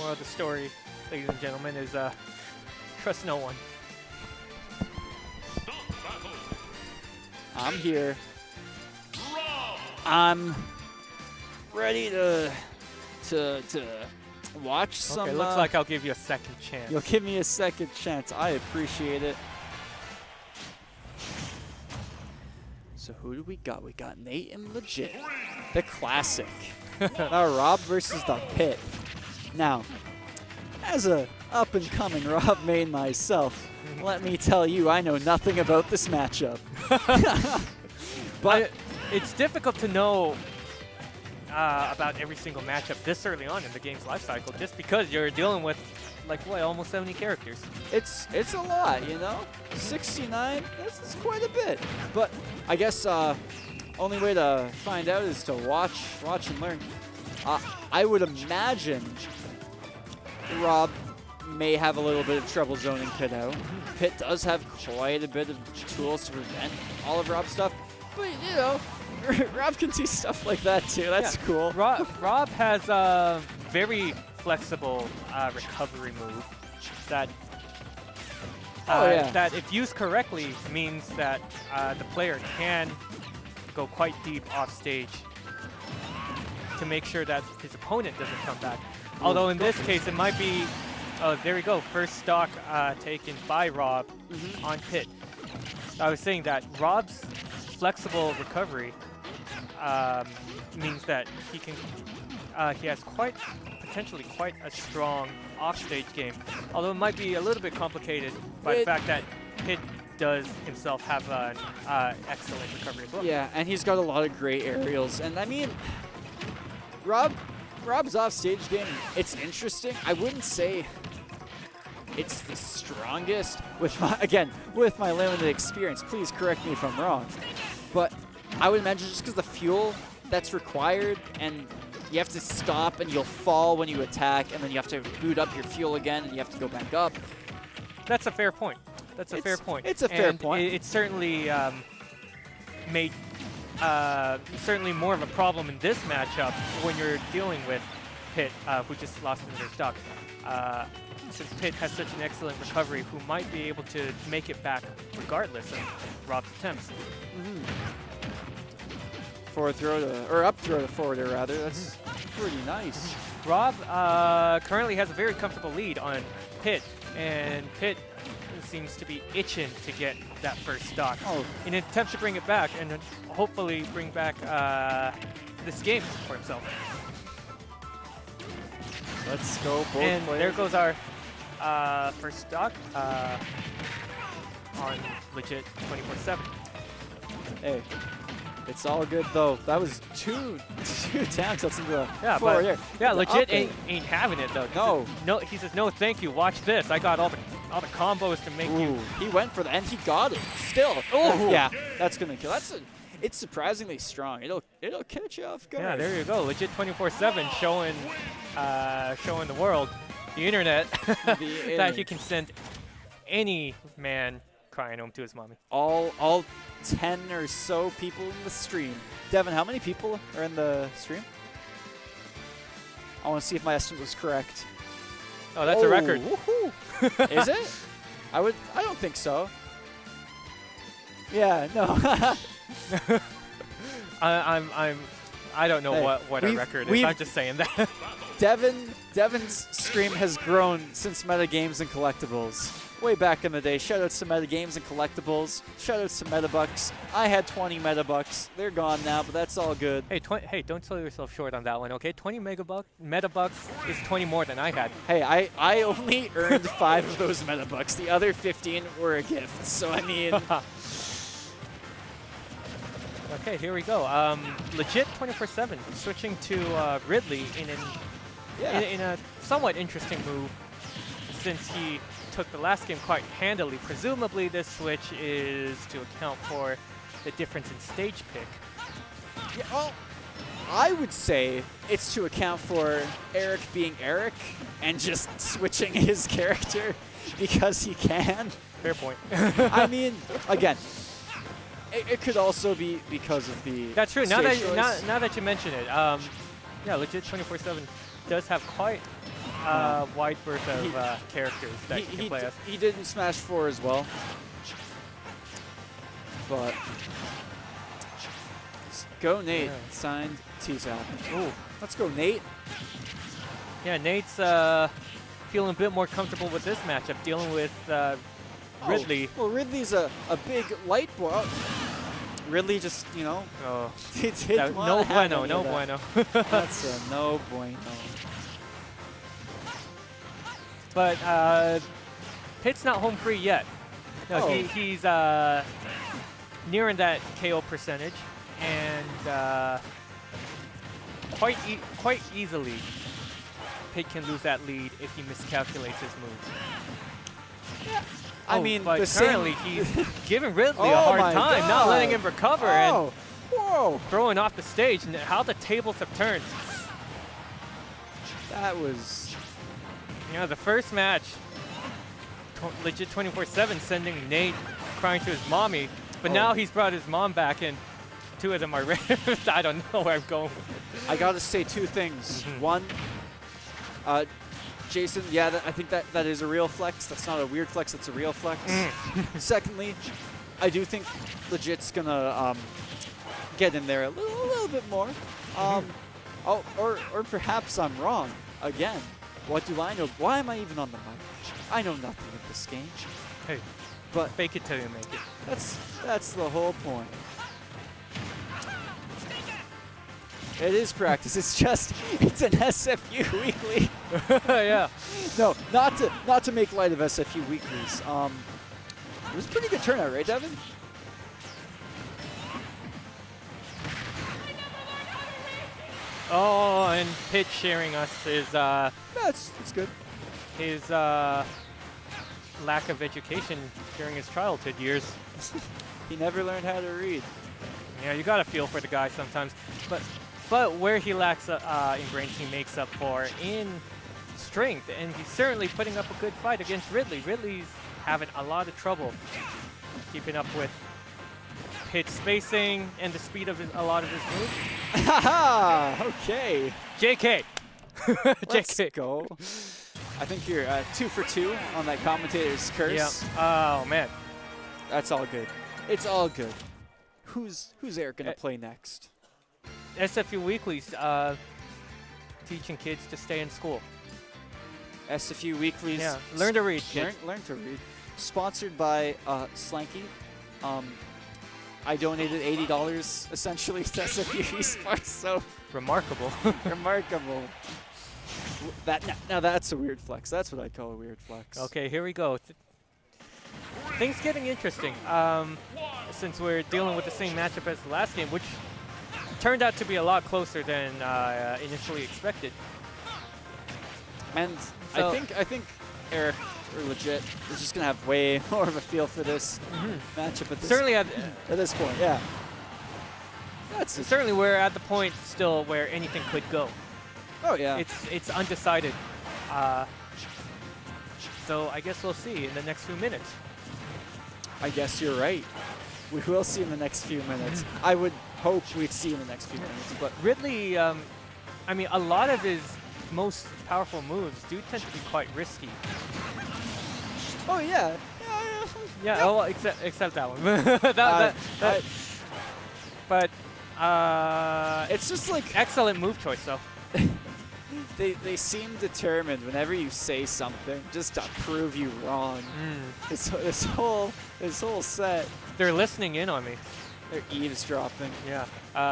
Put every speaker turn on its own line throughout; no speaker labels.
Moral of the story, ladies and gentlemen, is trust no one.
I'm here. I'm ready to watch some.
Okay, looks like I'll give you a second chance.
You'll give me a second chance. I appreciate it. So who do we got? We got Nate and Legit, the classic. Now Rob versus the Pit. Now, as a up-and-coming Rob main myself, let me tell you, I know nothing about this matchup. But
it's difficult to know about every single matchup this early on in the game's life cycle, just because you're dealing with like what, almost 70 characters.
it's a lot, you know. 69. That's quite a bit. But I guess only way to find out is to watch and learn. I would imagine Rob may have a little bit of trouble zoning Pit out. Pit does have quite a bit of tools to prevent all of Rob's stuff, but you know, Rob can do stuff like that too. That's cool.
Rob has a very flexible recovery move that that, if used correctly, means that the player can go quite deep off stage to make sure that his opponent doesn't come back. Although in this case, it might be, oh, there we go, first stock taken by Rob on Pit. I was saying that Rob's flexible recovery means that he can, he has potentially quite a strong offstage game. Although it might be a little bit complicated by the fact that Pit does himself have an excellent recovery as well.
Yeah, and he's got a lot of great aerials, and I mean, Rob's offstage game, it's interesting. I wouldn't say it's the strongest with my limited experience. Please correct me if I'm wrong. But I would imagine just because the fuel that's required, and you have to stop and you'll fall when you attack, and then you have to boot up your fuel again and you have to go back up.
That's a fair point. That's a fair point.
It's a fair point.
It's certainly made certainly more of a problem in this matchup when you're dealing with Pit, who just lost in their stock. Since Pit has such an excellent recovery, who might be able to make it back regardless of Rob's attempts.
Forward throw to, or up throw to forwarder rather. That's pretty nice.
Rob currently has a very comfortable lead on Pit, and Pit seems to be itching to get that first stock in an attempt to bring it back and hopefully bring back this game for himself.
Let's go both
and
players.
There goes our first stock on Legit247.
Hey, it's all good though. That was two down tilts into the
forward
air.
Yeah, Legit ain't having it though.
No,
he says no, thank you. Watch this. I got all the combos to make you.
He went for the, and he got it. Still.
Oh
yeah, that's gonna kill. It's surprisingly strong. It'll catch you off guard.
Yeah, there you go. Legit247 showing the world, the internet, that you can send any man crying home to his mommy.
All 10 or so people in the stream. Devin, how many people are in the stream? I want to see if my estimate was correct.
Oh, that's a record.
Woohoo! Is it? I don't think so. Yeah, no.
I don't know what a record is. I'm just saying that.
Devin's stream has grown since Metagames and Collectibles. Way back in the day. Shoutouts to Metagames and Collectibles. Shoutouts to Metabucks. I had 20 Metabucks. They're gone now, but that's all good.
Hey, don't sell yourself short on that one, okay? 20 Metabucks is 20 more than I had.
Hey, I only earned 5 of those Metabucks. The other 15 were a gift. So I mean.
Okay, here we go. Legit247 switching to Ridley in a somewhat interesting move, since he took the last game quite handily. Presumably this switch is to account for the difference in stage pick.
Yeah, well, I would say it's to account for Eric being Eric and just switching his character because he can.
Fair point.
I mean, again, it could also be because of the.
That's true. Now that you mention it, yeah, Legit247 does have quite wide berth of characters that you can play as.
He did in Smash 4 as well. But go Nate, signed T-Zap.
Ooh.
Let's go Nate.
Yeah, Nate's feeling a bit more comfortable with this matchup, dealing with Ridley.
Well, Ridley's a big light boy. Ridley just, you know,
no bueno, no bueno.
That's a no bueno.
But Pitt's not home free yet. No, he's nearing that KO percentage, and quite easily, Pitt can lose that lead if he miscalculates his moves.
Yeah. I mean,
but currently he's giving Ridley a hard time, not letting him recover and throwing off the stage. And how the tables have turned.
That was,
you know, the first match, Legit247 sending Nate crying to his mommy, but now he's brought his mom back, and two of them are I don't know where I'm going with it.
I gotta say two things. One, Jason, yeah, I think that is a real flex. That's not a weird flex, that's a real flex. Secondly, I do think Legit's gonna get in there a little bit more. Or perhaps I'm wrong. Again, what do I know? Why am I even on the mic? I know nothing of this game.
Hey,
but
fake it till you make it.
That's the whole point. It is practice. It's an SFU weekly.
Yeah.
No, not to make light of SFU weeklies. It was a pretty good turnout, right, Devin?
Oh, and Pitt sharing us his
That's good.
His lack of education during his childhood years.
He never learned how to read.
Yeah, you gotta feel for the guy sometimes, but where he lacks ingrained, he makes up for in strength, and he's certainly putting up a good fight against Ridley. Ridley's having a lot of trouble keeping up with Pitt's spacing and the speed of a lot of his moves.
Haha! Okay.
JK.
Let's
JK.
go. I think you're 2 for 2 on that commentator's curse.
Yeah. Oh man.
That's all good. It's all good. Who's Eric gonna play next?
SFU Weeklies teaching kids to stay in school.
SFU Weeklies.
Yeah. Learn to read, kids.
Learn to read. Sponsored by Slanky. I donated $80 essentially to SFU Esports, so
remarkable.
Remarkable. Now that's a weird flex. That's what I call a weird flex.
Okay, here we go. Things getting interesting. Since we're dealing with the same matchup as the last game, which turned out to be a lot closer than initially expected.
And so I think Eric or Legit is just gonna have way more of a feel for this matchup at this
certainly at
this point. Yeah.
Certainly we're at the point still where anything could go.
Oh yeah.
It's undecided. So I guess we'll see in the next few minutes.
I guess you're right. We will see in the next few minutes. I would hope we'd see in the next few minutes. But
Ridley, I mean, a lot of his most powerful moves do tend to be quite risky.
Oh yeah.
Yeah. Oh, well, except that one. But
it's just like
excellent move choice, though.
They seem determined whenever you say something just to prove you wrong. This whole set.
They're listening in on me.
They're eavesdropping.
Yeah.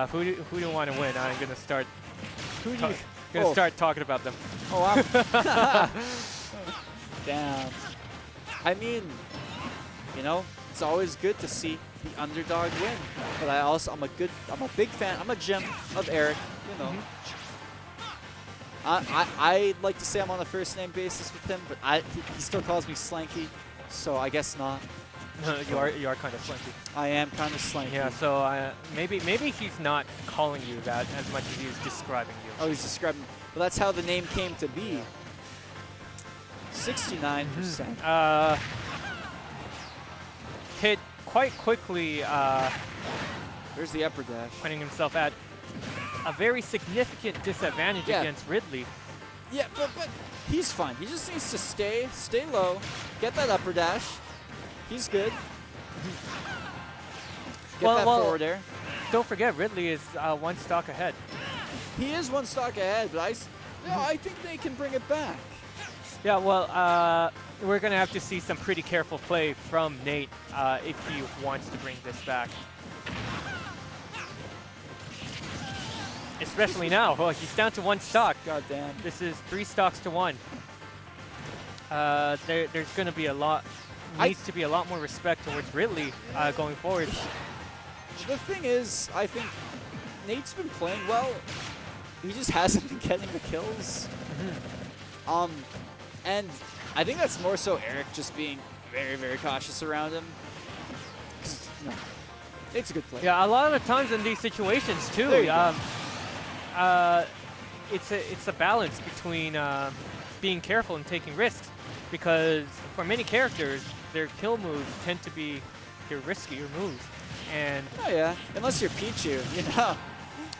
Who do you want to win? I'm gonna start. Start talking about them.
Oh, I'm damn. I mean, you know, it's always good to see the underdog win. But I'm a big fan. I'm a gem of Eric. You know. I like to say I'm on a first name basis with him, but he still calls me Slanky, so I guess not.
You are kind of slanky.
I am kind of slanky.
Yeah, so maybe he's not calling you that as much as he's describing you.
Oh, he's describing. Well, that's how the name came to be. 69%.
Hit quite quickly.
There's the upper dash.
Finding himself at a very significant disadvantage against Ridley.
Yeah, but he's fine. He just needs to stay low, get that upper dash. He's good. Get that forward air.
Don't forget, Ridley is 1 stock ahead.
He is 1 stock ahead, but I think they can bring it back.
Yeah, well, we're going to have to see some pretty careful play from Nate if he wants to bring this back. Especially now. Well, he's down to 1 stock.
God damn.
This is 3 stocks to 1. There's going to be needs to be a lot more respect towards Ridley going forward.
The thing is, I think Nate's been playing well. He just hasn't been getting the kills. And I think that's more so Eric just being very, very cautious around him. No, Nate's a good player.
Yeah, a lot of the times in these situations too, it's a balance between being careful and taking risks, because for many characters, their kill moves tend to be their riskier moves. And
oh yeah, unless you're Pichu, you know.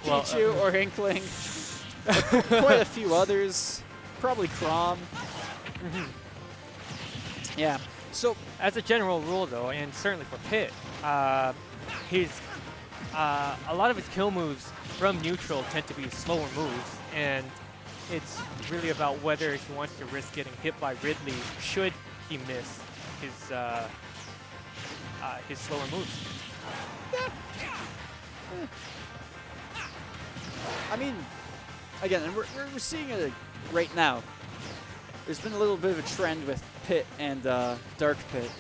Well,
Pichu or Inkling, quite a few others, probably Crom. Yeah. So
as a general rule, though, and certainly for Pit, a lot of his kill moves from neutral tend to be slower moves, and it's really about whether he wants to risk getting hit by Ridley should he miss his slower moves.
I mean, again, and we're seeing it right now. There's been a little bit of a trend with Pit and Dark Pit,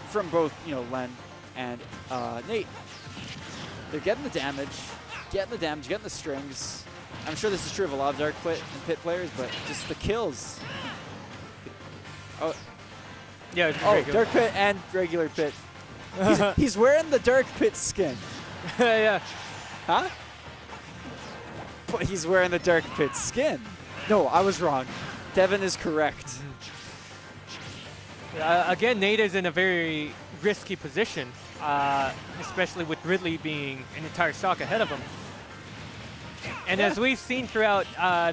from both, you know, Len and Nate. They're getting the damage, getting the strings. I'm sure this is true of a lot of Dark Pit and Pit players, but just the kills. Oh,
yeah.
Dark Pit and regular Pit. He's wearing the Dark Pit skin.
Yeah.
Huh? But he's wearing the Dark Pit skin. No, I was wrong. Devin is correct.
Again, Nate is in a very risky position, especially with Ridley being an entire stock ahead of him. And as we've seen throughout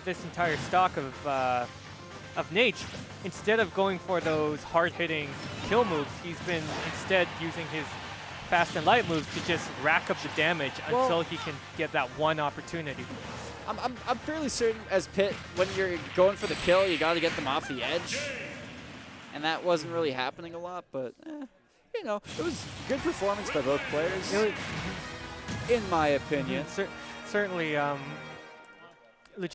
this entire stock of Nate, instead of going for those hard-hitting kill moves, he's been instead using his fast and light moves to just rack up the damage until he can get that one opportunity.
I'm fairly certain as Pit, when you're going for the kill, you got to get them off the edge. And that wasn't really happening a lot, but, you know, it was good performance by both players, in my opinion.
Certainly,